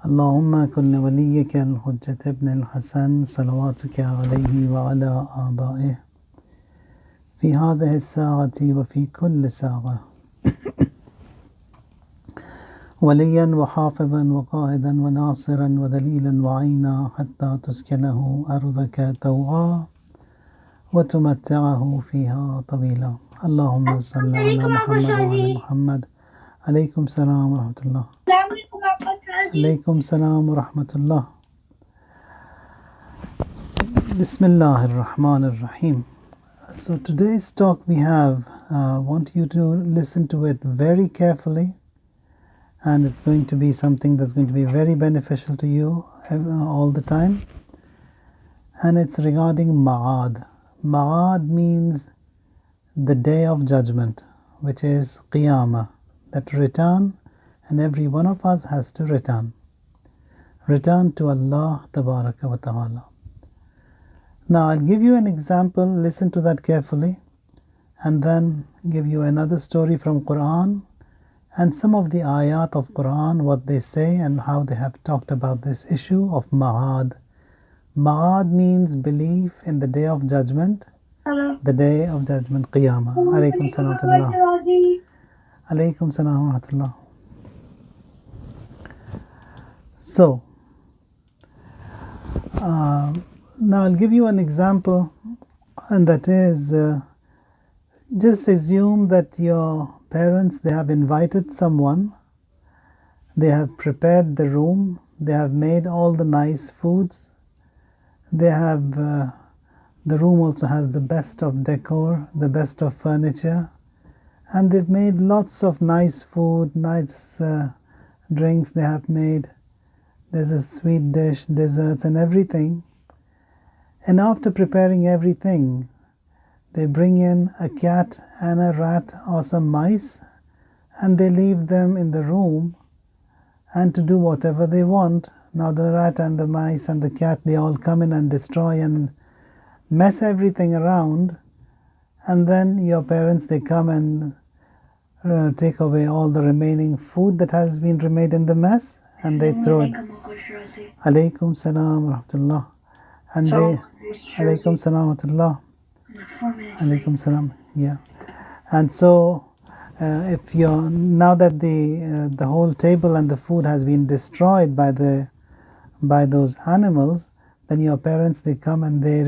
اللهم كن لوليك الحجة ابن الحسن صلواتك عليه وعلى آبائه في هذه الساعة وفي كل ساعة وليا وحافظا وقائدا وناصرا وذليلا وعينا حتى تسكنه أرضك طوعا وتمتعه فيها طويلا. اللهم صل على محمد وعلى محمد. عليكم السلام ورحمة الله. عليكم السلام ورحمة الله. Bismillah ar-Rahman ar-Rahim. So today's talk we have, want you to listen to it very carefully, and it's going to be something that's going to be very beneficial to you all the time, and it's regarding Maad. Maad means the day of judgment, which is Qiyamah, that return, and every one of us has to return to Allah Tabaraka wa Ta'ala. Now I'll give you an example, listen to that carefully, and then give you another story from Quran and some of the ayat of Quran, what they say and how they have talked about this issue of Ma'ad. Ma'ad means belief in the day of judgment. Hello. The day of judgment, Qiyamah. Alaykum salam wa rahmatullah. Alaykum salam wa rahmatullah. So, now I'll give you an example, and that is, just assume that your parents, they have invited someone, they have prepared the room, they have made all the nice foods, they have, the room also has the best of decor, the best of furniture, and they've made lots of nice food, nice drinks they have made. There's a sweet dish, desserts and everything. And after preparing everything, they bring in a cat and a rat or some mice, and they leave them in the room and to do whatever they want. Now the rat and the mice and the cat, they all come in and destroy and mess everything around, and then your parents, they come and take away all the remaining food that has been remade in the mess, and they throw it. Alaykum salam wa rahmatullah. And they, alaykum salam wa rahmatullah. Alaykum salam. Yeah. And so, if you're, now that the whole table and the food has been destroyed by those animals, then your parents, they come and they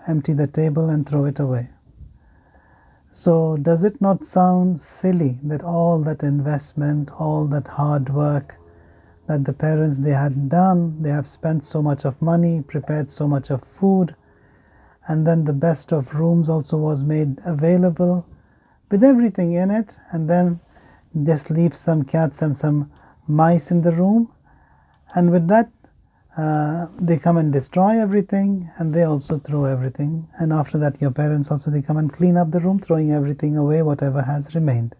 empty the table and throw it away. So does it not sound silly that all that investment, all that hard work that the parents, they had done, they have spent so much of money, prepared so much of food, and then the best of rooms also was made available with everything in it, and then just leave some cats and some mice in the room, and with that they come and destroy everything, and they also throw everything, and after that your parents also, they come and clean up the room, throwing everything away, whatever has remained.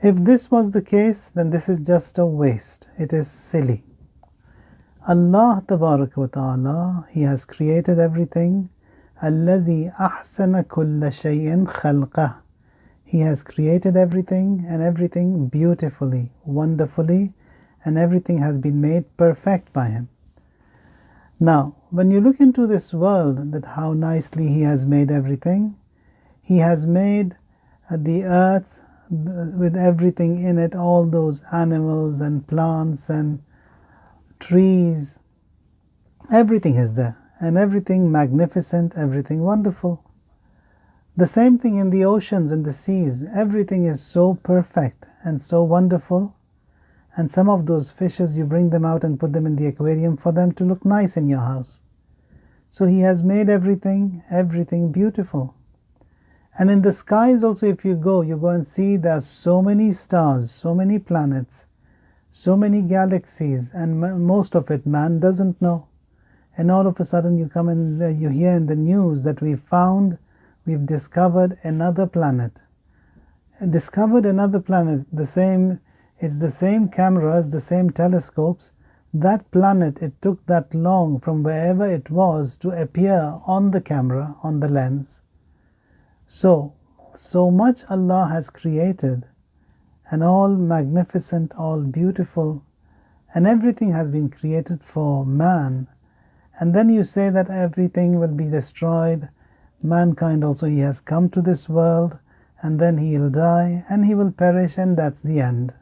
If this was the case, then this is just a waste. It is silly. Allah Tabaraka wa Ta'ala, He has created everything. الَّذِي أَحْسَنَ كُلَّ شَيْءٍ خَلْقَهُ. He has created everything, and everything beautifully, wonderfully, and everything has been made perfect by Him. Now, when you look into this world, that how nicely He has made everything, He has made the earth with everything in it, all those animals and plants and trees, everything is there, and everything magnificent, everything wonderful. The same thing in the oceans and the seas, everything is so perfect and so wonderful, and some of those fishes, you bring them out and put them in the aquarium for them to look nice in your house. So He has made everything beautiful. And in the skies also, if you go and see, there are so many stars, so many planets, so many galaxies, and most of it man doesn't know. And all of a sudden you come and you hear in the news that we've discovered another planet. Discovered another planet, it's the same cameras, the same telescopes. That planet, it took that long from wherever it was to appear on the camera, on the lens. So much Allah has created, and all magnificent, all beautiful, and everything has been created for man, and then you say that everything will be destroyed, mankind also, he has come to this world, and then he will die, and he will perish, and that's the end.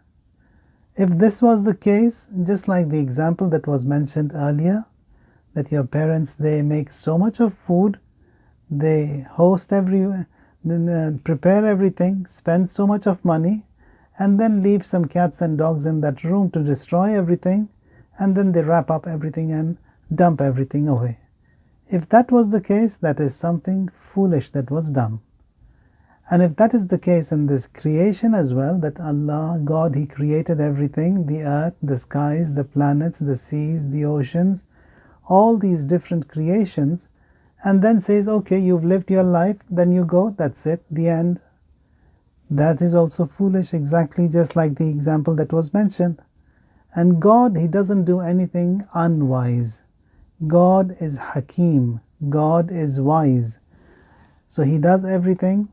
If this was the case, just like the example that was mentioned earlier, that your parents, they make so much of food, they host prepare everything, spend so much of money, and then leave some cats and dogs in that room to destroy everything, and then they wrap up everything and dump everything away. If that was the case, that is something foolish that was done. And if that is the case in this creation as well, that Allah, God, He created everything, the earth, the skies, the planets, the seas, the oceans, all these different creations, and then says, okay, you've lived your life, then you go, that's it, the end. That is also foolish, exactly just like the example that was mentioned. And God, He doesn't do anything unwise. God is Hakim, God is wise. So He does everything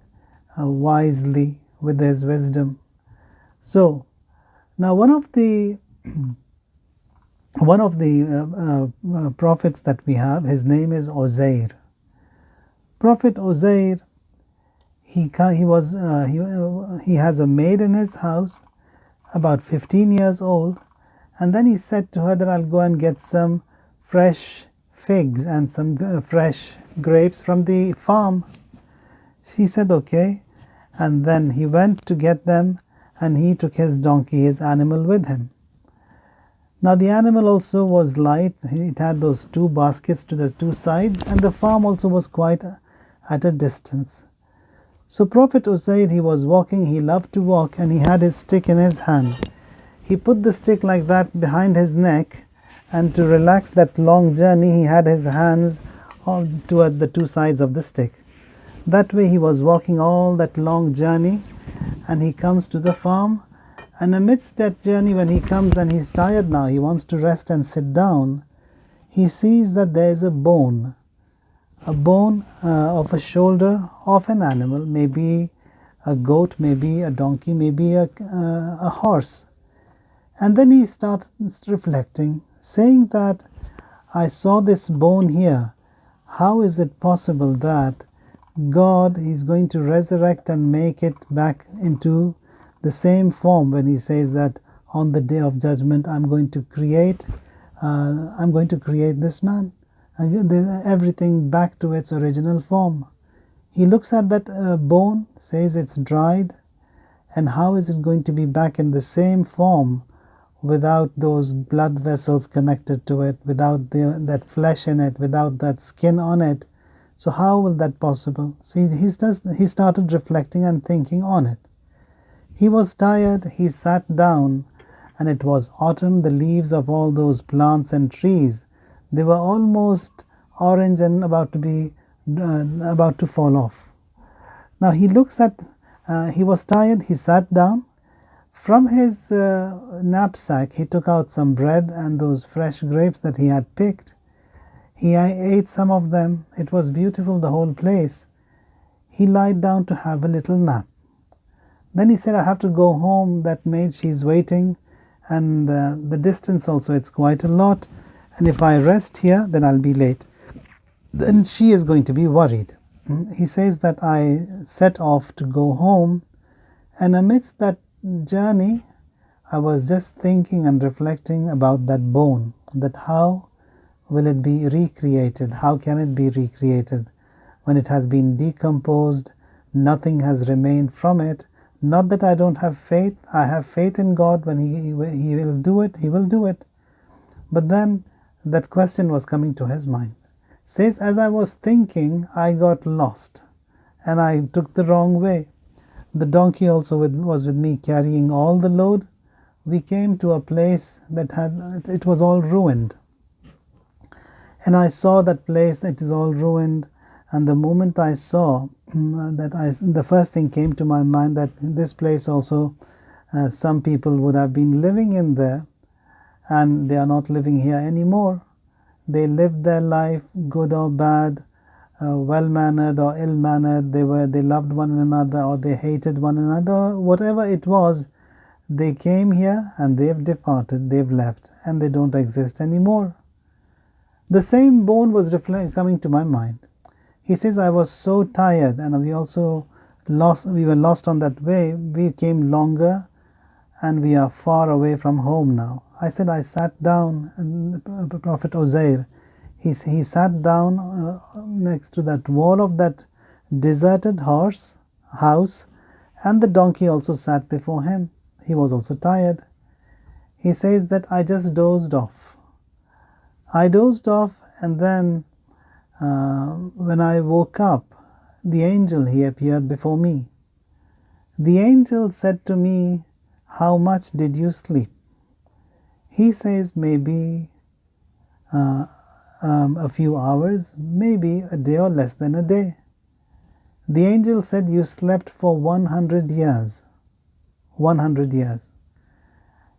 wisely with His wisdom. So now one of the prophets that we have, his name is Uzair. Prophet Uzair, he has a maid in his house, about 15 years old, and then he said to her that I'll go and get some fresh figs and some fresh grapes from the farm. She said okay, and then he went to get them, and he took his donkey, his animal, with him. Now the animal also was light, it had those two baskets to the two sides, and the farm also was quite at a distance. So Prophet Uzair, he was walking, he loved to walk, and he had his stick in his hand. He put the stick like that behind his neck, and to relax that long journey, he had his hands all towards the two sides of the stick. That way he was walking all that long journey, and he comes to the farm, and amidst that journey, when he comes and he's tired now, he wants to rest and sit down, he sees that there is a bone of a shoulder of an animal, maybe a goat, maybe a donkey, maybe a horse. And then he starts reflecting, saying that I saw this bone here. How is it possible that God is going to resurrect and make it back into the same form when He says that on the day of judgment I'm going to create this man, and everything back to its original form. He looks at that bone, says it's dried, and how is it going to be back in the same form without those blood vessels connected to it, without that flesh in it, without that skin on it? So how will that possible? See, he started reflecting and thinking on it. He was tired, he sat down, and it was autumn. The leaves of all those plants and trees, they were almost orange and about to fall off. Now he looks at, he was tired, he sat down. From his knapsack, he took out some bread and those fresh grapes that he had picked. He ate some of them. It was beautiful, the whole place. He lied down to have a little nap. Then he said, I have to go home. That maid, she's waiting. And the distance also, it's quite a lot. And if I rest here, then I'll be late. Then she is going to be worried. He says that I set off to go home. And amidst that journey, I was just thinking and reflecting about that bone, that how will it be recreated? How can it be recreated when it has been decomposed? Nothing has remained from it. Not that I don't have faith. I have faith in God. When He will do it, He will do it. But then that question was coming to his mind. Says, as I was thinking, I got lost and I took the wrong way. The donkey also was with me carrying all the load. We came to a place that it was all ruined. And I saw that place that is all ruined, and the moment I saw the first thing came to my mind that this place also, some people would have been living in there, and they are not living here anymore. They lived their life, good or bad, well-mannered or ill-mannered. They loved one another or they hated one another, whatever it was. They came here and they've departed, they've left, and they don't exist anymore. The same bone was coming to my mind. He says, I was so tired, and we were lost on that way. We came longer, and we are far away from home now. I said, I sat down, and Prophet Uzair, he sat down next to that wall of that deserted house, and the donkey also sat before him. He was also tired. He says that I just dozed off. And then when I woke up, the angel, he appeared before me. The angel said to me, how much did you sleep? He says maybe a few hours, maybe a day or less than a day. The angel said, you slept for 100 years. 100 years.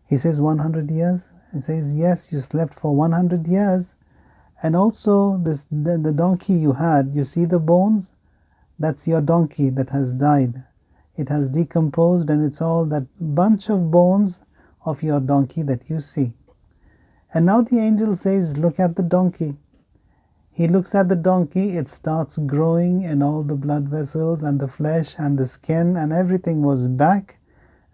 He says, 100 years? He says, yes, you slept for 100 years. And also the donkey you had, you see the bones? That's your donkey that has died. It has decomposed, and it's all that bunch of bones of your donkey that you see. And now the angel says, look at the donkey. He looks at the donkey, it starts growing, and all the blood vessels and the flesh and the skin and everything was back,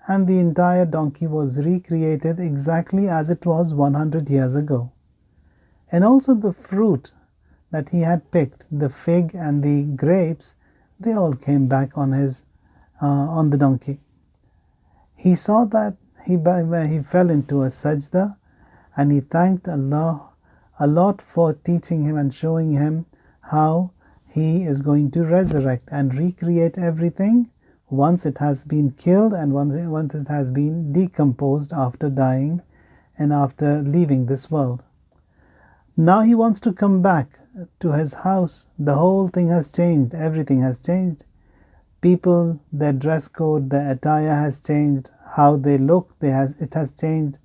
and the entire donkey was recreated exactly as it was 100 years ago. And also the fruit that he had picked, the fig and the grapes, they all came back on the donkey. He saw that, he fell into a sajda, and he thanked Allah a lot for teaching him and showing him how he is going to resurrect and recreate everything once it has been killed and once it has been decomposed after dying and after leaving this world. Now he wants to come back to his house. The whole thing has changed. Everything has changed. People, their dress code, their attire has changed. How they look, it has changed.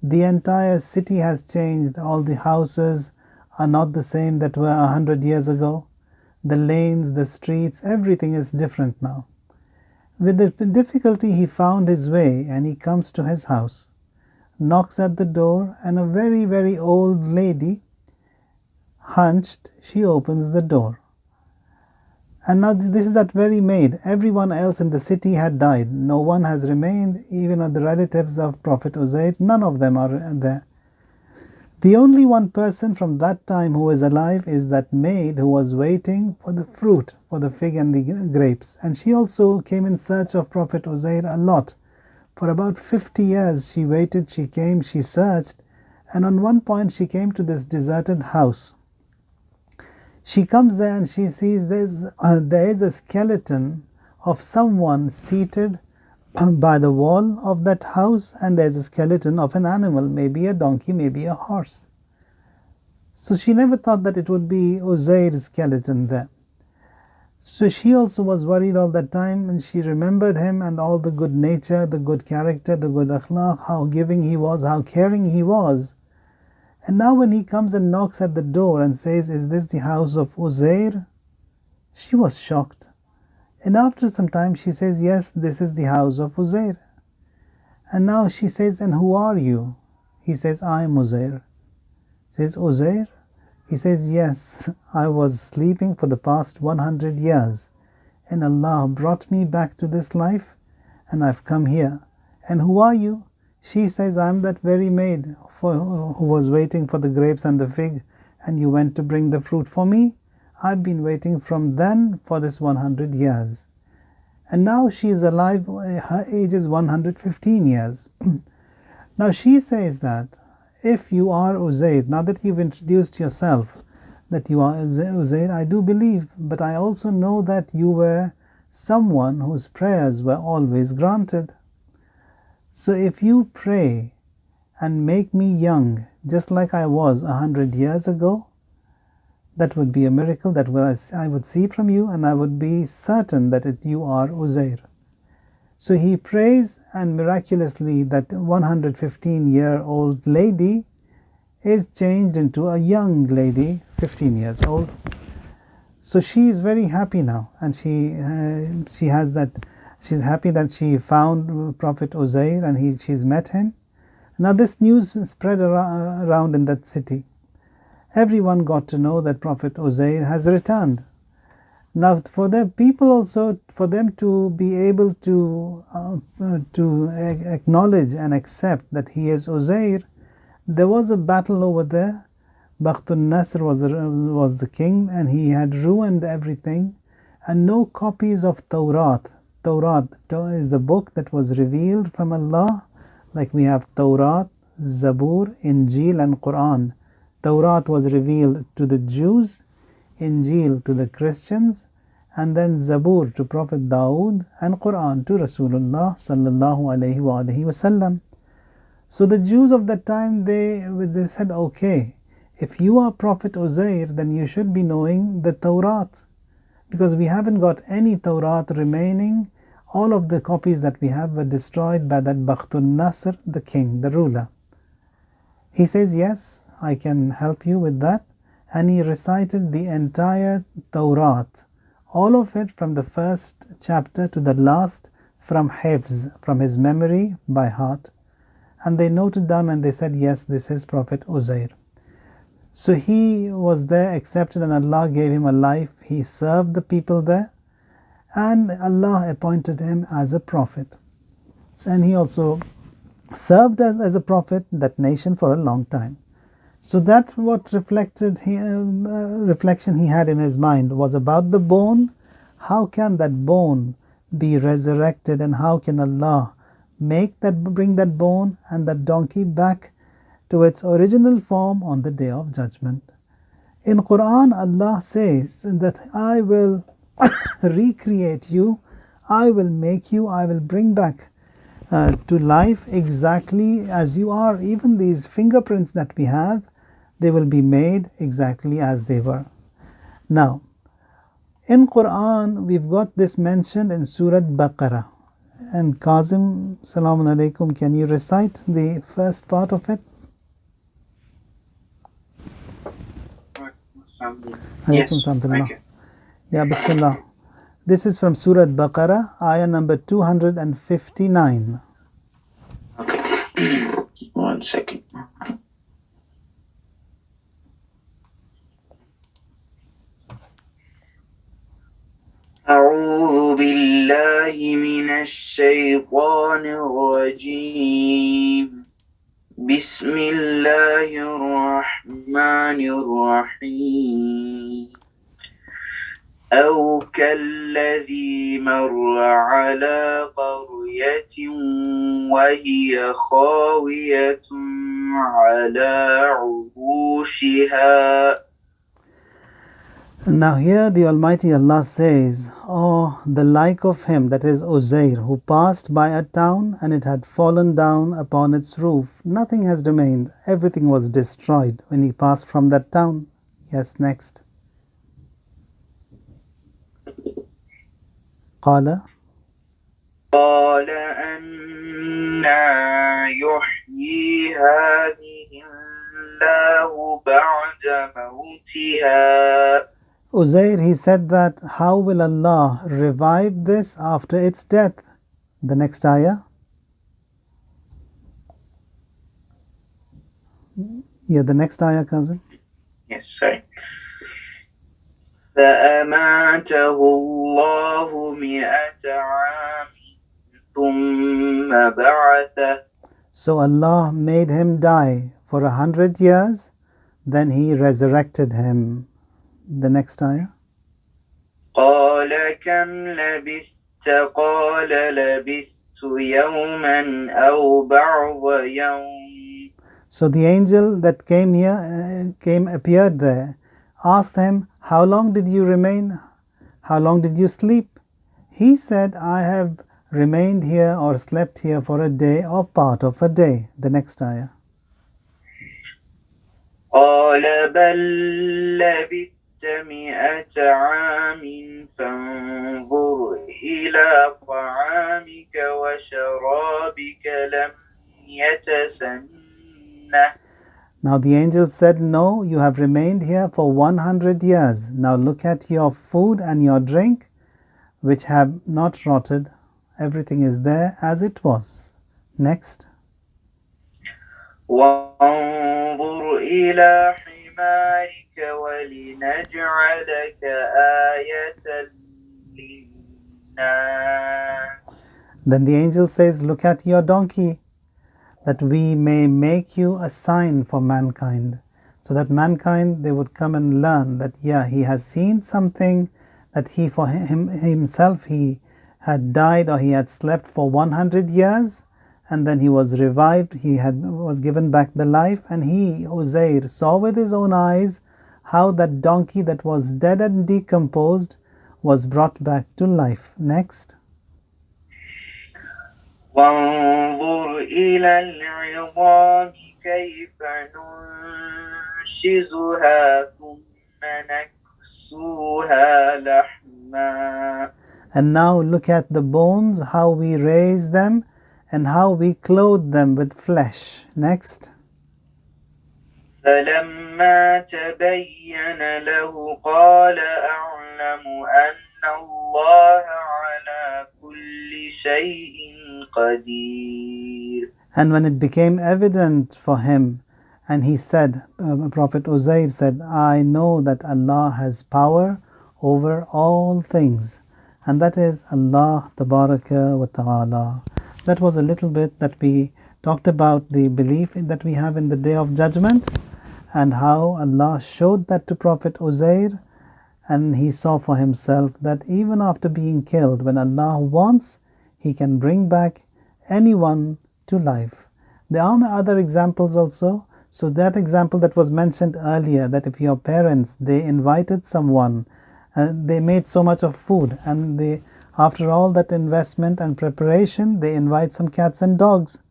The entire city has changed. All the houses are not the same that were 100 years ago. The lanes, the streets, everything is different now. With the difficulty he found his way, and he comes to his house, knocks at the door, and a very, very old lady, hunched, she opens the door. And now this is that very maid. Everyone else in the city had died. No one has remained, even the relatives of Prophet Uzair, none of them are there. The only one person from that time who is alive is that maid who was waiting for the fruit, for the fig and the grapes. And she also came in search of Prophet Uzair a lot. For about 50 years she waited, she came, she searched, and on one point she came to this deserted house. She comes there and she sees there is a skeleton of someone seated by the wall of that house, and there's a skeleton of an animal, maybe a donkey, maybe a horse. So she never thought that it would be Uzair's skeleton there. So she also was worried all that time, and she remembered him and all the good nature, the good character, the good akhlaq, how giving he was, how caring he was. And now when he comes and knocks at the door and says, is this the house of Uzair? She was shocked. And after some time she says, yes, this is the house of Uzair. And now she says, and who are you? He says, I am Uzair. Says, Uzair? He says, yes, I was sleeping for the past 100 years. And Allah brought me back to this life, and I've come here. And who are you? She says, I'm that very maid who was waiting for the grapes and the fig, and you went to bring the fruit for me. I've been waiting from then for this 100 years. And now she is alive, her age is 115 years. Now she says that if you are Uzair, now that you've introduced yourself, that you are Uzair, I do believe, but I also know that you were someone whose prayers were always granted. So if you pray and make me young, just like I was 100 years ago, that would be a miracle that I would see from you, and I would be certain that you are Uzair. So he prays, and miraculously that 115-year-old lady is changed into a young lady, 15 years old. So she is very happy now, and she has that She's happy that she found Prophet Uzair and she's met him. Now this news spread around in that city. Everyone got to know that Prophet Uzair has returned. Now, for the people also, for them to be able to acknowledge and accept that he is Uzair, there was a battle over there. Bakhtun Nasr was the king, and he had ruined everything, and no copies of Tawrat. Tawrat is the book that was revealed from Allah, like we have Tawrat, Zabur, Injil, and Quran. Tawrat was revealed to the Jews, Injil to the Christians, and then Zabur to Prophet Dawood, and Quran to Rasulullah sallallahu alaihi wasallam. So the Jews of that time, they said, okay, if you are Prophet Uzair, then you should be knowing the Tawrat, because we haven't got any Tawrat remaining. All of the copies that we have were destroyed by that Bakhtun Nasr, the king, the ruler. He says, yes, I can help you with that. And he recited the entire Tawrat, all of it from the first chapter to the last, from Hifz, from his memory by heart. And they noted down and they said, yes, this is Prophet Uzair. So he was there, accepted, and Allah gave him a life. He served the people there, and Allah appointed him as a prophet. And he also served as a prophet that nation for a long time. So that what reflection he had in his mind was about the bone. How can that bone be resurrected, and how can Allah bring that bone and that donkey back to its original form on the Day of Judgment? In Quran, Allah says that I will recreate you, I will make you, I will bring back to life exactly as you are. Even these fingerprints that we have, they will be made exactly as they were. Now, in Quran, we've got this mentioned in Surah Baqarah. And Kazim, Salamun Alaikum, can you recite the first part of it? Yes, thank you. Yeah, Bismillah. This is from Surah Baqarah, ayah number 259. Okay. 1 second. أعوذ بالله من الشيطان الرجيم. بسم الله الرحمن الرحيم. أو كالذي مر على قرية وهي خاوية على عروشها. Now here the Almighty Allah says, oh, the like of him, that is Uzair, who passed by a town and it had fallen down upon its roof. Nothing has remained. Everything was destroyed when he passed from that town. Yes, next. قال أنى يحيي هذه الله بعد موتها. Uzair, he said that, how will Allah revive this after its death? The next ayah. Yeah, the next ayah, Kazim. Yes, sorry. فأماته الله 100 عام ثم بعثه. So Allah made him die for 100 years, then he resurrected him. The next ayah. قال كم لبثت قال لبثت يوما أو بعض يوم. So the angel that appeared there, asked him, how long did you remain? How long did you sleep? He said, I have remained here or slept here for a day or part of a day. The next ayah. قال بل لبثت 100 عام فانظر إلى طعامك وشرابك لم يتسنه. Now the angel said, no, you have remained here for 100 years. Now look at your food and your drink, which have not rotted Everything is there as it was. Next. وانظر إلى حمارك ولنجعلك آية للناس. Then the angel says, look at your donkey, that we may make you a sign for mankind. So that mankind, they would come and learn that, yeah, he has seen something, that he, for himself, he had died or he had slept for 100 years, and then he was revived, was given back the life, and he, Uzair, saw with his own eyes how that donkey that was dead and decomposed was brought back to life. Next. وانظر إلى العظام كيف ننشزها ثم نكسوها لحما. And now look at the bones, how we raise them and how we clothe them with flesh. Next. فلما تبين له قال أعلم أن الله على كل شيء قدير. And when it became evident for him, and he said, Prophet Uzair said, I know that Allah has power over all things. And that is Allah Tabaraka wa Ta'ala. That was a little bit that we talked about the belief that we have in the Day of Judgment, and how Allah showed that to Prophet Uzair, and he saw for himself that even after being killed, when Allah wants, He can bring back anyone to life. There are other examples also. So that example that was mentioned earlier, that if your parents, they invited someone, they made so much of food, and after all that investment and preparation, they invite some cats and dogs,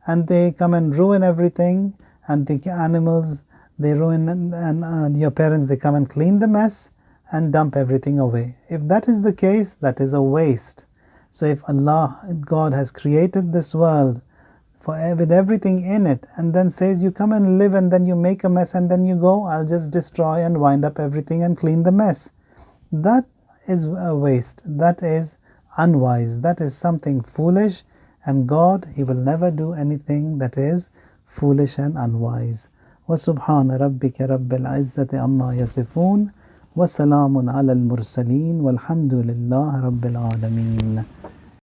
and they come and ruin everything, and the animals, they ruin, and your parents, they come and clean the mess and dump everything away. If that is the case, that is a waste. So if Allah, God, has created this world with everything in it, and then says, you come and live, and then you make a mess, and then you go, I'll just destroy and wind up everything and clean the mess, that is a waste. That is unwise. That is something foolish, and God, He will never do anything that is foolish and unwise. وسبحان ربك رب العزة عما يصفون وسلام على المرسلين والحمد لله رب العالمين.